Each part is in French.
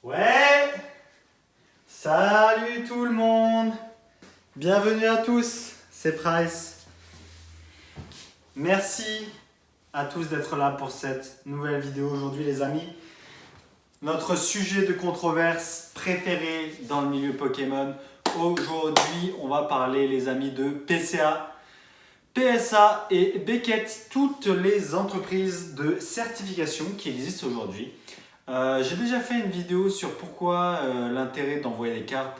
Ouais! Salut tout le monde! Bienvenue à tous, c'est Price. Merci à tous d'être là pour cette nouvelle vidéo aujourd'hui les amis. Notre sujet de controverse préféré dans le milieu Pokémon. Aujourd'hui, on va parler les amis de PCA, PSA et Beckett, toutes les entreprises de certification qui existent aujourd'hui. J'ai déjà fait une vidéo sur pourquoi l'intérêt d'envoyer des cartes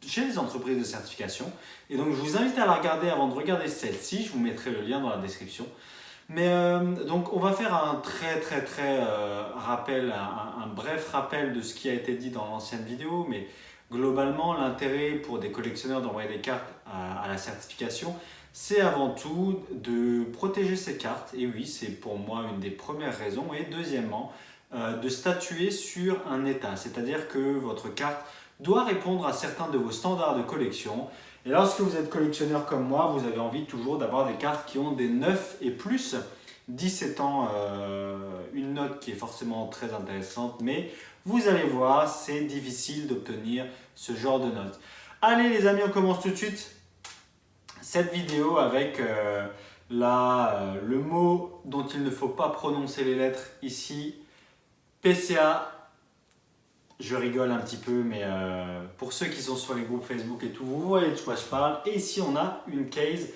chez les entreprises de certification. Et donc je vous invite à la regarder avant de regarder celle-ci. Je vous mettrai le lien dans la description. Mais donc on va faire un très rappel, un bref rappel de ce qui a été dit dans l'ancienne vidéo. Mais globalement, l'intérêt pour des collectionneurs d'envoyer des cartes à la certification, c'est avant tout de protéger ces cartes. Et oui, c'est pour moi une des premières raisons. Et deuxièmement, de statuer sur un état, c'est-à-dire que votre carte doit répondre à certains de vos standards de collection. Et lorsque vous êtes collectionneur comme moi, vous avez envie toujours d'avoir des cartes qui ont des 9 et plus, 10 étant une note qui est forcément très intéressante, mais vous allez voir, c'est difficile d'obtenir ce genre de note. Allez les amis, on commence tout de suite cette vidéo avec le mot dont il ne faut pas prononcer les lettres ici. PCA, je rigole un petit peu, mais pour ceux qui sont sur les groupes Facebook et tout, vous voyez de quoi je parle. Et ici, on a une case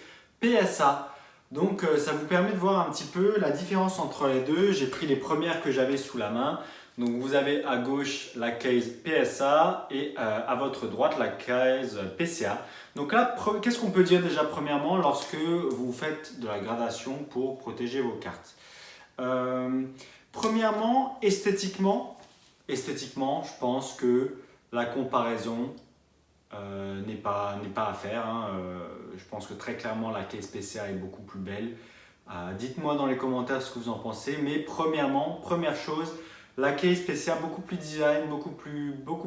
PSA. Donc, ça vous permet de voir un petit peu la différence entre les deux. J'ai pris les premières que j'avais sous la main. Donc, vous avez à gauche la case PSA et à votre droite la case PCA. Donc là, qu'est-ce qu'on peut dire déjà premièrement lorsque vous faites de la gradation pour protéger vos cartes? Premièrement, esthétiquement, je pense que la comparaison n'est pas à faire. Je pense que très clairement, la case PCA est beaucoup plus belle. Dites-moi dans les commentaires ce que vous en pensez. Mais premièrement, première chose, la case PCA beaucoup plus design, beaucoup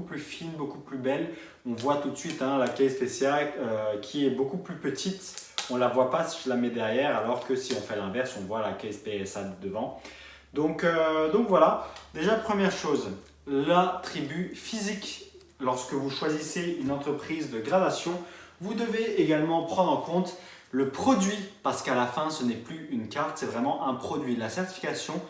plus fine, beaucoup plus belle. On voit tout de suite la case PCA qui est beaucoup plus petite. On ne la voit pas si je la mets derrière, alors que si on fait l'inverse, on voit la case PSA devant. Donc voilà, déjà première chose, l'attribut physique. Lorsque vous choisissez une entreprise de gradation, vous devez également prendre en compte le produit, parce qu'à la fin, ce n'est plus une carte, c'est vraiment un produit. La certification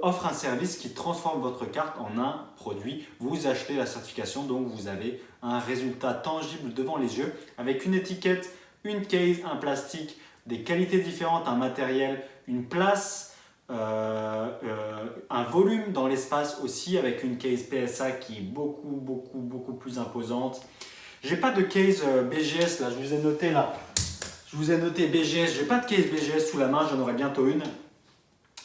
offre un service qui transforme votre carte en un produit. Vous achetez la certification, donc vous avez un résultat tangible devant les yeux, avec une étiquette, une case, un plastique, des qualités différentes, un matériel, une place, un volume dans l'espace aussi, avec une case PSA qui est beaucoup plus imposante. J'ai pas de case BGS là, je vous ai noté là. Je vous ai noté BGS, j'ai pas de case BGS sous la main, j'en aurai bientôt une.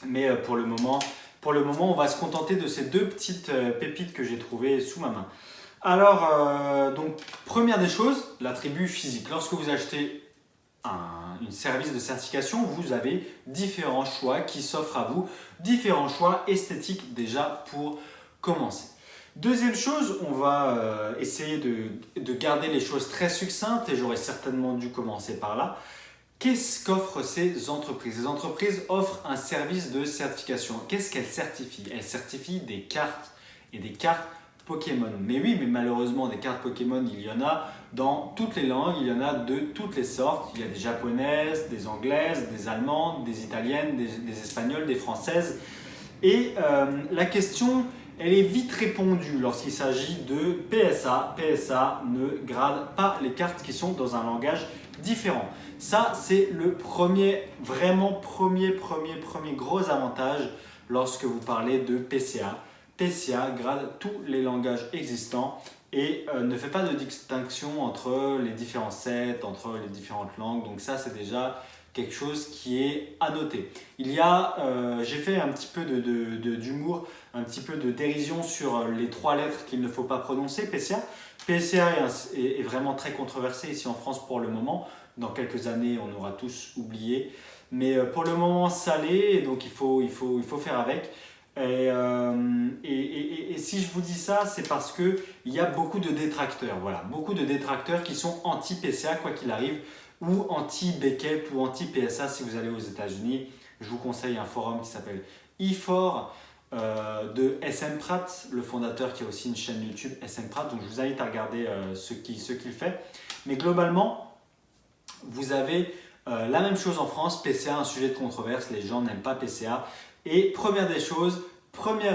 Mais pour le moment, on va se contenter de ces deux petites pépites que j'ai trouvées sous ma main. Alors, donc, première des choses, l'attribut physique. Lorsque vous achetez un service de certification, vous avez différents choix qui s'offrent à vous, différents choix esthétiques déjà pour commencer. Deuxième chose, on va essayer de garder les choses très succinctes et j'aurais certainement dû commencer par là. Qu'est-ce qu'offrent ces entreprises? Les entreprises offrent un service de certification. Qu'est-ce qu'elles certifient? Elles certifient des cartes et des cartes Pokémon. Mais oui, mais malheureusement, des cartes Pokémon, il y en a dans toutes les langues, il y en a de toutes les sortes. Il y a des japonaises, des anglaises, des allemandes, des italiennes, des espagnoles, des françaises. Et la question, elle est vite répondue lorsqu'il s'agit de PSA. PSA ne grade pas les cartes qui sont dans un langage différent. Ça, c'est le premier gros avantage lorsque vous parlez de PCA. PCA grade tous les langages existants et ne fait pas de distinction entre les différents sets, entre les différentes langues. Donc ça, c'est déjà quelque chose qui est à noter. J'ai fait un petit peu d'humour, un petit peu de dérision sur les 3 lettres qu'il ne faut pas prononcer, PCA. PCA est vraiment très controversé ici en France pour le moment. Dans quelques années, on aura tous oublié. Mais pour le moment, ça l'est, donc il faut faire avec. Et si je vous dis ça, c'est parce qu'il y a beaucoup de détracteurs. Voilà, beaucoup de détracteurs qui sont anti-PCA quoi qu'il arrive, ou anti-Beckett ou anti-PSA si vous allez aux États-Unis. Je vous conseille un forum qui s'appelle eFor de SM Pratt, le fondateur qui a aussi une chaîne YouTube SM Pratt, donc je vous invite à regarder ce qu'il fait. Mais globalement, vous avez la même chose en France, PCA, un sujet de controverse, les gens n'aiment pas PCA. Et première des choses, premier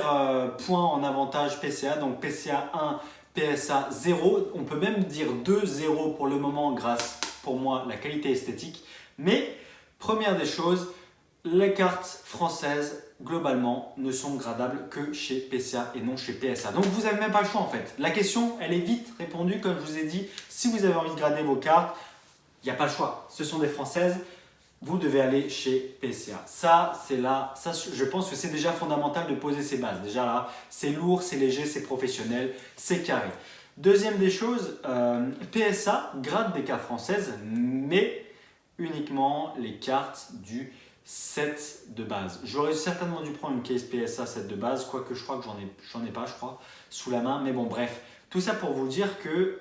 point en avantage PCA, donc PCA 1, PSA 0, on peut même dire 2-0 pour le moment grâce pour moi la qualité esthétique. Mais première des choses, les cartes françaises globalement ne sont gradables que chez PCA et non chez PSA. Donc vous n'avez même pas le choix en fait. La question elle est vite répondue comme je vous ai dit. Si vous avez envie de grader vos cartes, il n'y a pas le choix. Ce sont des françaises. Vous devez aller chez PCA. Ça, je pense que c'est déjà fondamental de poser ses bases. Déjà là, c'est lourd, c'est léger, c'est professionnel, c'est carré. Deuxième des choses, PSA grade des cartes françaises, mais uniquement les cartes du set de base. J'aurais certainement dû prendre une case PSA set de base, quoique je crois que j'en ai pas, je crois, sous la main. Mais bon, bref. Tout ça pour vous dire que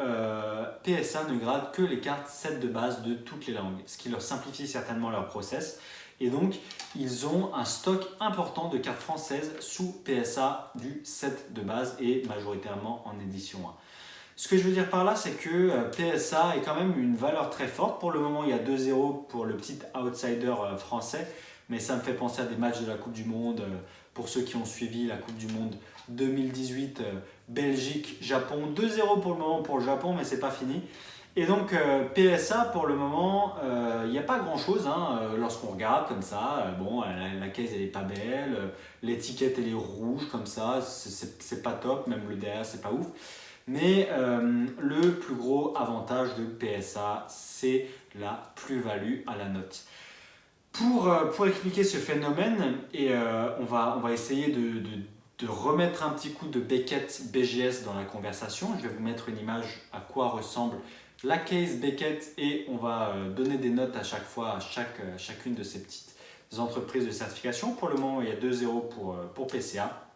PSA ne grade que les cartes set de base de toutes les langues, ce qui leur simplifie certainement leur process. Et donc, ils ont un stock important de cartes françaises sous PSA du set de base et majoritairement en édition 1. Ce que je veux dire par là, c'est que PSA est quand même une valeur très forte. Pour le moment, il y a 2-0 pour le petit outsider français, mais ça me fait penser à des matchs de la Coupe du Monde. Pour ceux qui ont suivi la Coupe du Monde 2018, Belgique, Japon, 2-0 pour le moment pour le Japon, mais c'est pas fini. Et donc PSA pour le moment, il n'y a pas grand chose lorsqu'on regarde comme ça. Bon, la caisse elle est pas belle, l'étiquette elle est rouge comme ça, c'est pas top, même le derrière c'est pas ouf. Mais le plus gros avantage de PSA, c'est la plus-value à la note. Pour expliquer ce phénomène, et on va essayer de remettre un petit coup de Beckett BGS dans la conversation. Je vais vous mettre une image à quoi ressemble la case Beckett et on va donner des notes à chaque fois à chacune de ces petites entreprises de certification. Pour le moment, il y a 2-0 pour PCA.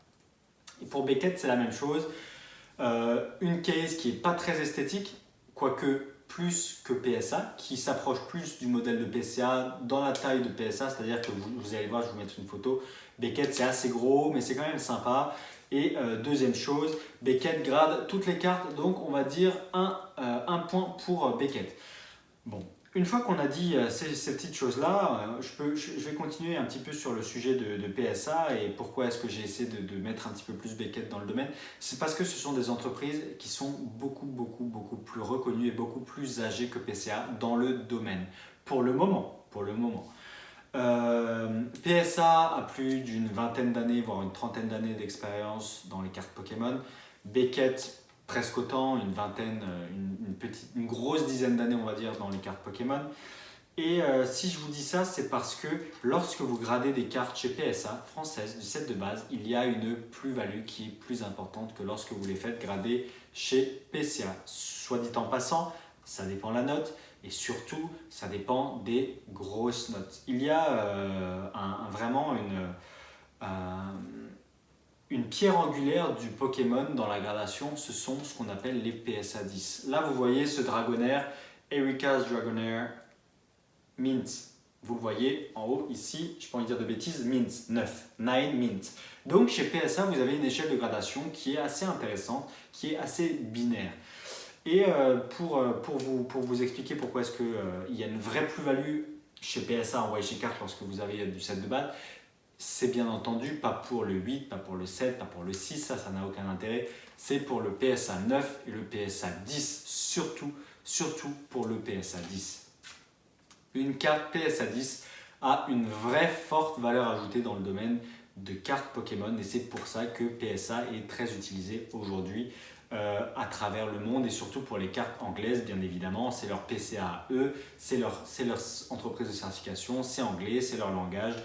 Et pour Beckett, c'est la même chose. Une case qui n'est pas très esthétique, quoique plus que PSA, qui s'approche plus du modèle de PCA dans la taille de PSA, c'est-à-dire que vous allez voir, je vais vous mettre une photo. Beckett, c'est assez gros, mais c'est quand même sympa. Et deuxième chose, Beckett grade toutes les cartes, donc on va dire un point pour Beckett. Bon, une fois qu'on a dit ces petites choses-là, je vais continuer un petit peu sur le sujet de PSA et pourquoi est-ce que j'ai essayé de mettre un petit peu plus Beckett dans le domaine. C'est parce que ce sont des entreprises qui sont beaucoup plus reconnues et beaucoup plus âgées que PCA dans le domaine, pour le moment. PSA a plus d'une vingtaine d'années, voire une trentaine d'années d'expérience dans les cartes Pokémon. Beckett, presque autant, une vingtaine, une grosse dizaine d'années, on va dire, dans les cartes Pokémon. Et si je vous dis ça, c'est parce que lorsque vous gradez des cartes chez PSA françaises du set de base, il y a une plus-value qui est plus importante que lorsque vous les faites grader chez PCA. Soit dit en passant, ça dépend de la note. Et surtout, ça dépend des grosses notes. Il y a vraiment une pierre angulaire du Pokémon dans la gradation, ce sont ce qu'on appelle les PSA 10. Là, vous voyez ce Dragonair, Erika's Dragonair Mint. Vous le voyez en haut ici, je ne peux pas dire de bêtises, Mint, 9 Mint. Donc chez PSA, vous avez une échelle de gradation qui est assez intéressante, qui est assez binaire. Et pour vous expliquer pourquoi est-ce qu'il y a une vraie plus-value chez PSA en YG Card lorsque vous avez du set de base, c'est bien entendu pas pour le 8, pas pour le 7, pas pour le 6, ça n'a aucun intérêt. C'est pour le PSA 9 et le PSA 10, surtout pour le PSA 10. Une carte PSA 10 a une vraie forte valeur ajoutée dans le domaine de cartes Pokémon et c'est pour ça que PSA est très utilisé aujourd'hui à travers le monde et surtout pour les cartes anglaises, bien évidemment. C'est leur PCA à eux, c'est leur entreprise de certification, c'est anglais, c'est leur langage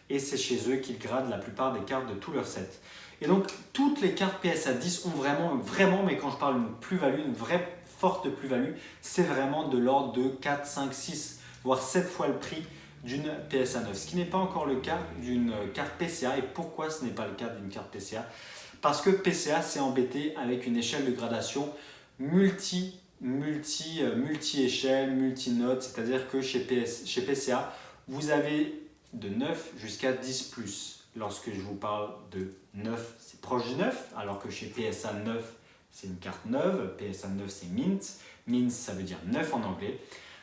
et c'est chez eux qu'ils gradent la plupart des cartes de tout leur set. Et donc, toutes les cartes PSA 10 ont vraiment, mais quand je parle d'une plus-value, une vraie forte plus-value, c'est vraiment de l'ordre de 4, 5, 6, voire 7 fois le prix d'une PSA 9. Ce qui n'est pas encore le cas d'une carte PCA. Et pourquoi ce n'est pas le cas d'une carte PCA? Parce que PCA s'est embêté avec une échelle de gradation multi-échelle, multi-note, c'est-à-dire que chez PCA, vous avez de 9 jusqu'à 10+. lorsque je vous parle de 9, c'est proche du 9, alors que chez PSA 9, c'est une carte neuve. PSA 9, c'est Mint. Mint, ça veut dire 9 en anglais.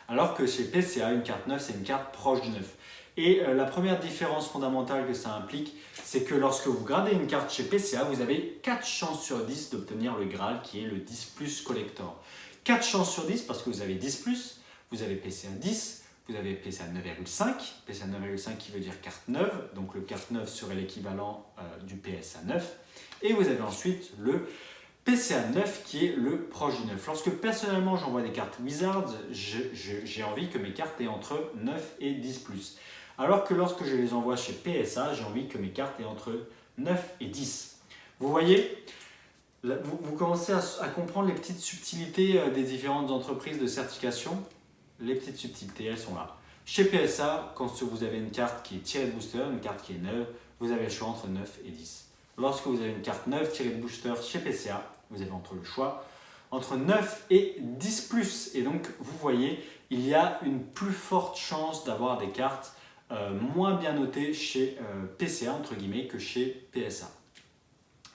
Alors que chez PCA, une carte 9, c'est une carte proche du 9. Et la première différence fondamentale que ça implique, c'est que lorsque vous gradez une carte chez PCA, vous avez 4 chances sur 10 d'obtenir le Graal qui est le 10 Plus Collector. 4 chances sur 10 parce que vous avez 10 Plus, vous avez PCA 10, vous avez PCA 9,5, PCA 9,5 qui veut dire carte neuve, donc le carte neuve serait l'équivalent du PSA 9. Et vous avez ensuite le PCA 9 qui est le proche du 9. Lorsque personnellement j'envoie des cartes Wizards, j'ai envie que mes cartes aient entre 9 et 10 plus. Alors que lorsque je les envoie chez PSA, j'ai envie que mes cartes aient entre 9 et 10. Vous voyez, vous commencez à comprendre les petites subtilités des différentes entreprises de certification. Les petites subtilités, elles sont là. Chez PSA, quand vous avez une carte qui est tirée de booster, une carte qui est neuve, vous avez le choix entre 9 et 10. Lorsque vous avez une carte neuve tirée de booster chez PCA, vous avez le choix entre 9 et 10 plus. Et donc, vous voyez, il y a une plus forte chance d'avoir des cartes moins bien notées chez PCA, entre guillemets, que chez PSA.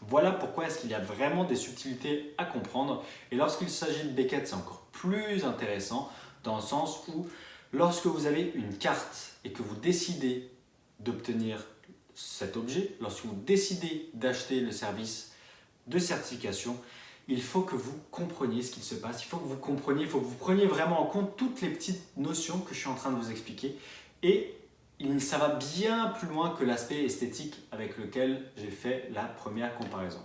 Voilà pourquoi est-ce qu'il y a vraiment des subtilités à comprendre. Et lorsqu'il s'agit de Beckett, c'est encore plus intéressant dans le sens où lorsque vous avez une carte et que vous décidez d'obtenir cet objet, lorsque vous décidez d'acheter le service de certification, il faut que vous compreniez ce qu'il se passe, il faut que vous preniez vraiment en compte toutes les petites notions que je suis en train de vous expliquer et ça va bien plus loin que l'aspect esthétique avec lequel j'ai fait la première comparaison.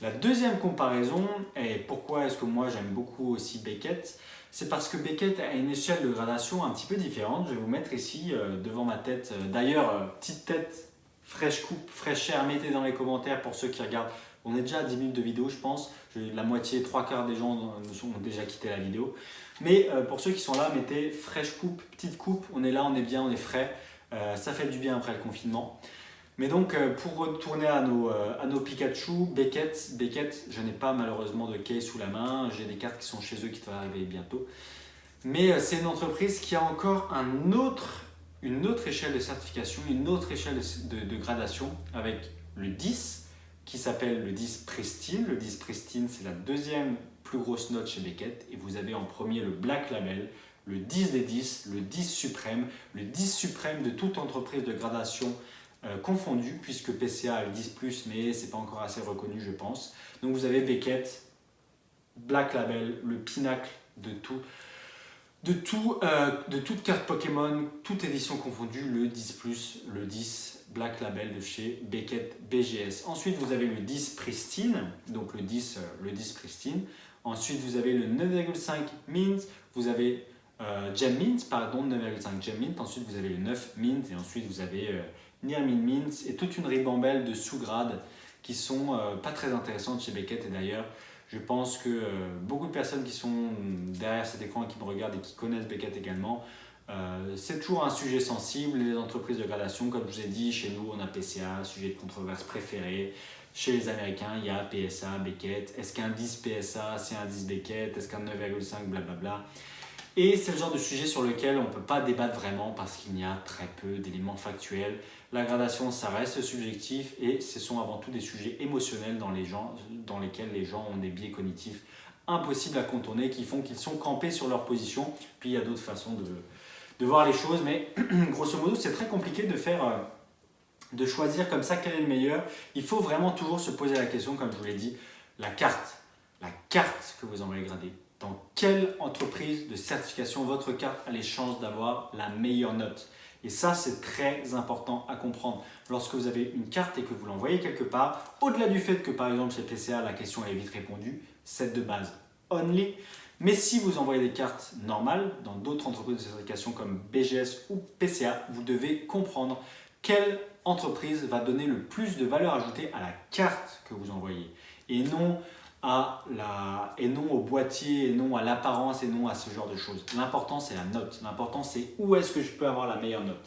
La deuxième comparaison, et pourquoi est-ce que moi j'aime beaucoup aussi Beckett, c'est parce que Beckett a une échelle de gradation un petit peu différente. Je vais vous mettre ici devant ma tête, d'ailleurs petite tête, fraîche coupe, fraîche air, mettez dans les commentaires pour ceux qui regardent. On est déjà à 10 minutes de vidéo je pense, la moitié, 3/4 des gens ont déjà quitté la vidéo. Mais pour ceux qui sont là, mettez fraîche coupe, petite coupe, on est là, on est bien, on est frais. Ça fait du bien après le confinement. Mais donc pour retourner à nos Pikachu, Beckett, je n'ai pas malheureusement de case sous la main, j'ai des cartes qui sont chez eux qui devraient arriver bientôt. Mais c'est une entreprise qui a encore une autre échelle de certification, une autre échelle de gradation avec le 10 qui s'appelle le 10 Pristine. Le 10 Pristine, c'est la deuxième plus grosse note chez Beckett et vous avez en premier le Black Label, le 10 des 10, le 10 suprême, le 10 suprême de toute entreprise de gradation confondue puisque PCA a le 10+, mais c'est pas encore assez reconnu je pense. Donc vous avez Beckett, Black Label, le pinacle de toute carte Pokémon, toute édition confondue, le 10+, le 10 Black Label de chez Beckett BGS. Ensuite, vous avez le 10 Pristine, donc le 10 Pristine. Ensuite, vous avez le 9,5 Mint, vous avez Gem Mint, pardon, 9,5 Gem Mint. Ensuite, vous avez le 9 Mint et ensuite, vous avez Near Mint et toute une ribambelle de sous-grades qui sont pas très intéressantes chez Beckett. Et d'ailleurs, je pense que beaucoup de personnes qui sont derrière cet écran et qui me regardent et qui connaissent Beckett également, c'est toujours un sujet sensible. Les entreprises de gradation, comme je vous ai dit, chez nous on a PCA, sujet de controverse préféré. Chez les Américains, il y a PSA, Beckett. Est-ce qu'un 10 PSA, c'est un 10 Beckett? Est-ce qu'un 9,5, blablabla. Et c'est le genre de sujet sur lequel on ne peut pas débattre vraiment parce qu'il y a très peu d'éléments factuels. La gradation, ça reste subjectif et ce sont avant tout des sujets émotionnels dans lesquels les gens ont des biais cognitifs impossibles à contourner qui font qu'ils sont campés sur leur position. Puis il y a d'autres façons de voir les choses, mais grosso modo, c'est très compliqué de choisir comme ça quel est le meilleur. Il faut vraiment toujours se poser la question, comme je vous l'ai dit, la carte que vous envoyez grader. Dans quelle entreprise de certification votre carte a les chances d'avoir la meilleure note? Et ça, c'est très important à comprendre. Lorsque vous avez une carte et que vous l'envoyez quelque part, au-delà du fait que par exemple chez PCA, la question est vite répondue, c'est de base only. Mais si vous envoyez des cartes normales dans d'autres entreprises de certification comme BGS ou PCA, vous devez comprendre quelle entreprise va donner le plus de valeur ajoutée à la carte que vous envoyez et non au boîtier, et non à l'apparence, et non à ce genre de choses. L'important, c'est la note. L'important, c'est où est-ce que je peux avoir la meilleure note.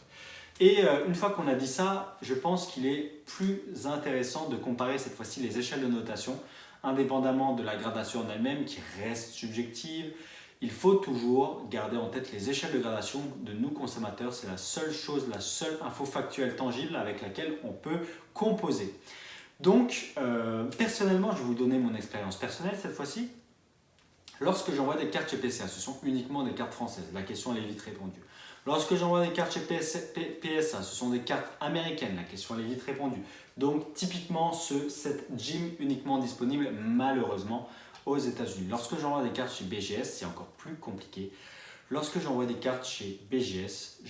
Et une fois qu'on a dit ça, je pense qu'il est plus intéressant de comparer cette fois-ci les échelles de notation, indépendamment de la gradation en elle-même, qui reste subjective. il faut toujours garder en tête les échelles de gradation de nous consommateurs. C'est la seule chose, la seule info factuelle tangible avec laquelle on peut composer. Donc, personnellement, je vais vous donner mon expérience personnelle cette fois-ci. Lorsque j'envoie des cartes chez PSA, ce sont uniquement des cartes françaises. La question elle est vite répondue. Lorsque j'envoie des cartes chez PSA, ce sont des cartes américaines. La question elle est vite répondue. Donc, typiquement, cette gym uniquement disponible, malheureusement, aux États-Unis. Lorsque j'envoie des cartes chez BGS, c'est encore plus compliqué. Lorsque j'envoie des cartes chez BGS,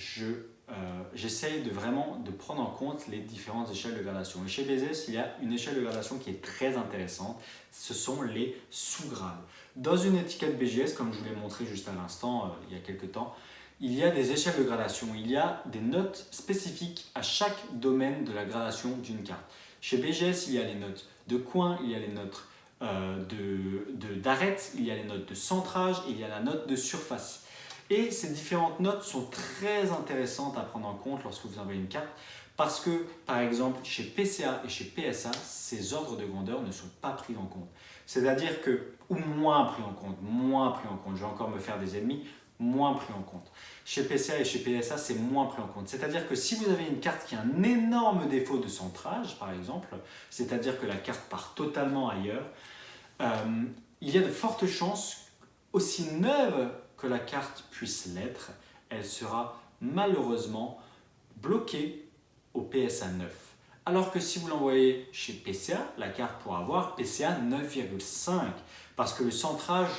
j'essaye vraiment de prendre en compte les différentes échelles de gradation. Et chez BGS, il y a une échelle de gradation qui est très intéressante. Ce sont les sous-grades. Dans une étiquette BGS, comme je vous l'ai montré juste à l'instant, il y a quelques temps, il y a des échelles de gradation. Il y a des notes spécifiques à chaque domaine de la gradation d'une carte. Chez BGS, il y a les notes de coin, il y a les notes d'arête, il y a les notes de centrage et il y a la note de surface. Et ces différentes notes sont très intéressantes à prendre en compte lorsque vous envoyez une carte parce que, par exemple, chez PCA et chez PSA, ces ordres de grandeur ne sont pas pris en compte. C'est-à-dire que, ou moins pris en compte, je vais encore me faire des ennemis, moins pris en compte. Chez PCA et chez PSA, c'est moins pris en compte. C'est-à-dire que si vous avez une carte qui a un énorme défaut de centrage, par exemple, c'est-à-dire que la carte part totalement ailleurs, il y a de fortes chances, aussi neuve que la carte puisse l'être, elle sera malheureusement bloquée au PSA 9. Alors que si vous l'envoyez chez PCA, la carte pourra avoir PCA 9,5 parce que le centrage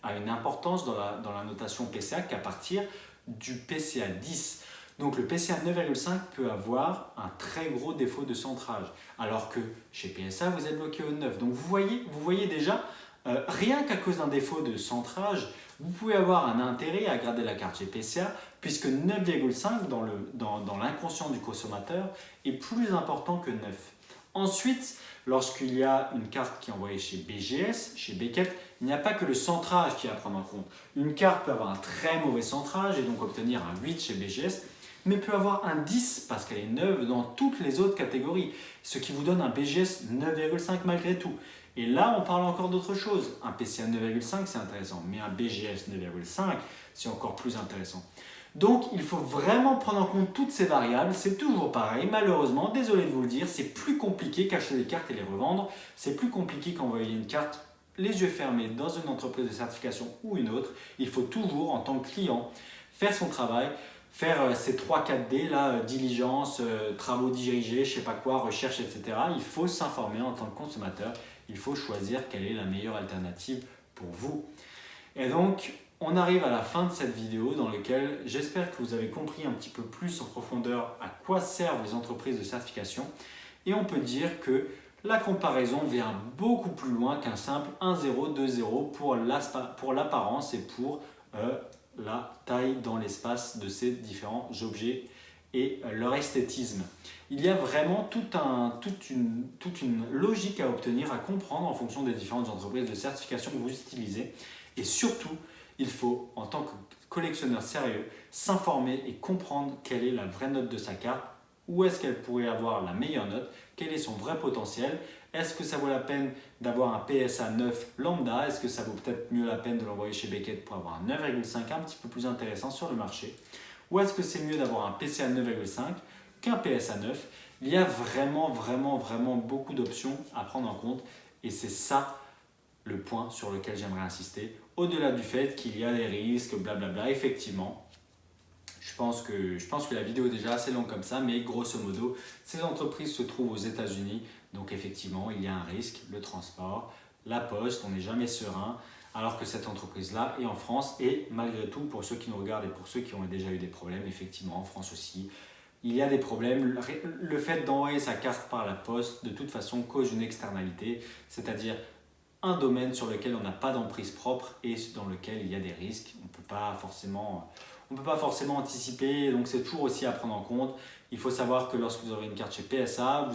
a une importance dans la notation PCA qu'à partir du PCA 10. Donc le PCA 9,5 peut avoir un très gros défaut de centrage, alors que chez PSA, vous êtes bloqué au 9. Donc vous voyez déjà, rien qu'à cause d'un défaut de centrage, vous pouvez avoir un intérêt à garder la carte chez PCA, puisque 9,5 dans l'inconscient du consommateur est plus important que 9. Ensuite, lorsqu'il y a une carte qui est envoyée chez BGS, chez Beckett, il n'y a pas que le centrage qui est à prendre en compte. Une carte peut avoir un très mauvais centrage et donc obtenir un 8 chez BGS, mais peut avoir un 10 parce qu'elle est neuve dans toutes les autres catégories, ce qui vous donne un BGS 9,5 malgré tout. Et là, on parle encore d'autre chose. Un PCA 9,5, c'est intéressant, mais un BGS 9,5, c'est encore plus intéressant. Donc, il faut vraiment prendre en compte toutes ces variables. C'est toujours pareil, malheureusement, désolé de vous le dire, c'est plus compliqué qu'acheter des cartes et les revendre. C'est plus compliqué qu'envoyer une carte les yeux fermés dans une entreprise de certification ou une autre. Il faut toujours, en tant que client, faire son travail, faire ces 3-4D, là, diligence, travaux dirigés, je sais pas quoi, recherche, etc. Il faut s'informer en tant que consommateur. Il faut choisir quelle est la meilleure alternative pour vous. Et donc, on arrive à la fin de cette vidéo dans laquelle j'espère que vous avez compris un petit peu plus en profondeur à quoi servent les entreprises de certification. Et on peut dire que la comparaison vient beaucoup plus loin qu'un simple 1-0, 2-0 pour l'apparence et pour la taille dans l'espace de ces différents objets et leur esthétisme. Il y a vraiment toute une logique à obtenir, à comprendre en fonction des différentes entreprises de certification que vous utilisez. Et surtout, il faut, en tant que collectionneur sérieux, s'informer et comprendre quelle est la vraie note de sa carte, où est-ce qu'elle pourrait avoir la meilleure note, quel est son vrai potentiel, est-ce que ça vaut la peine d'avoir un PSA 9 lambda, est-ce que ça vaut peut-être mieux la peine de l'envoyer chez Beckett pour avoir un 9,5 un petit peu plus intéressant sur le marché, ou est-ce que c'est mieux d'avoir un PCA 9,5 qu'un PSA 9. Il y a vraiment beaucoup d'options à prendre en compte et c'est ça le point sur lequel j'aimerais insister. Au-delà du fait qu'il y a des risques, blablabla, effectivement, je pense que la vidéo est déjà assez longue comme ça, mais grosso modo, ces entreprises se trouvent aux États-Unis, donc effectivement, il y a un risque, le transport, la poste, on n'est jamais serein, alors que cette entreprise-là est en France et malgré tout, pour ceux qui nous regardent et pour ceux qui ont déjà eu des problèmes, effectivement, en France aussi, il y a des problèmes. Le fait d'envoyer sa carte par la poste, de toute façon, cause une externalité, c'est-à-dire un domaine sur lequel on n'a pas d'emprise propre et dans lequel il y a des risques. On ne peut pas forcément anticiper, donc c'est toujours aussi à prendre en compte. Il faut savoir que lorsque vous aurez une carte chez PSA,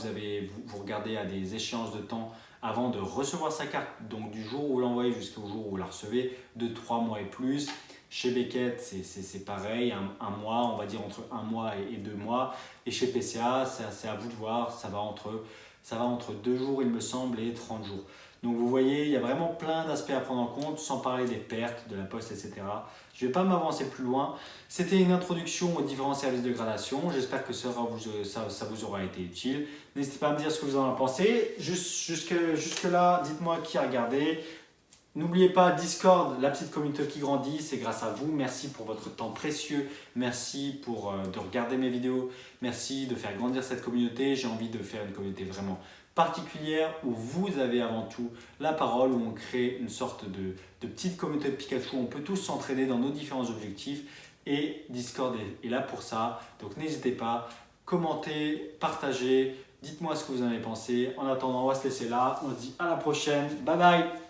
vous regardez à des échéances de temps avant de recevoir sa carte, donc du jour où vous l'envoyez jusqu'au jour où vous la recevez, de 3 mois et plus. Chez Beckett, c'est pareil, un mois, on va dire entre 1 mois et 2 mois. Et chez PCA, c'est à vous de voir, ça va entre 2 jours, il me semble, et 30 jours. Donc vous voyez, il y a vraiment plein d'aspects à prendre en compte, sans parler des pertes, de la poste, etc. Je ne vais pas m'avancer plus loin. C'était une introduction aux différents services de gradation. J'espère que ça vous aura été utile. N'hésitez pas à me dire ce que vous en pensez. Jusque là, dites-moi qui a regardé. N'oubliez pas, Discord, la petite communauté qui grandit, c'est grâce à vous. Merci pour votre temps précieux. Merci de regarder mes vidéos. Merci de faire grandir cette communauté. J'ai envie de faire une communauté vraiment particulière où vous avez avant tout la parole, où on crée une sorte de petite communauté de Pikachu. On peut tous s'entraider dans nos différents objectifs et Discord est là pour ça. Donc n'hésitez pas, commentez, partagez, dites-moi ce que vous en avez pensé. En attendant, on va se laisser là. On se dit à la prochaine. Bye bye!